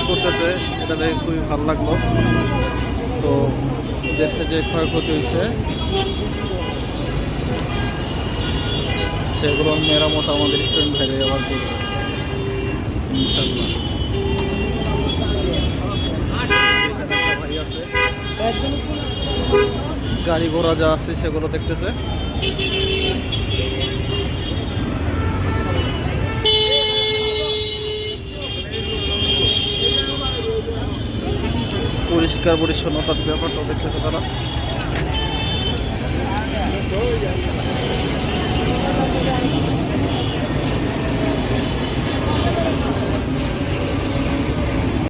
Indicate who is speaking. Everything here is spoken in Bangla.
Speaker 1: করতেছে, এটা দেখে খুবই ভালো লাগলো। তো দেশে যে ক্ষয়ক্ষতি হয়েছে সেগুলোর মেরামত আমাদের স্টুডেন্ট ভাইরা আবার করবে ইনশাল্লাহ। ভাই আছে, গাড়ি ঘোড়া যা আছে সেগুলো দেখতেছে। পরিষ্কার পরিচ্ছন্নতার ব্যাপারটা দেখতেছে তারা।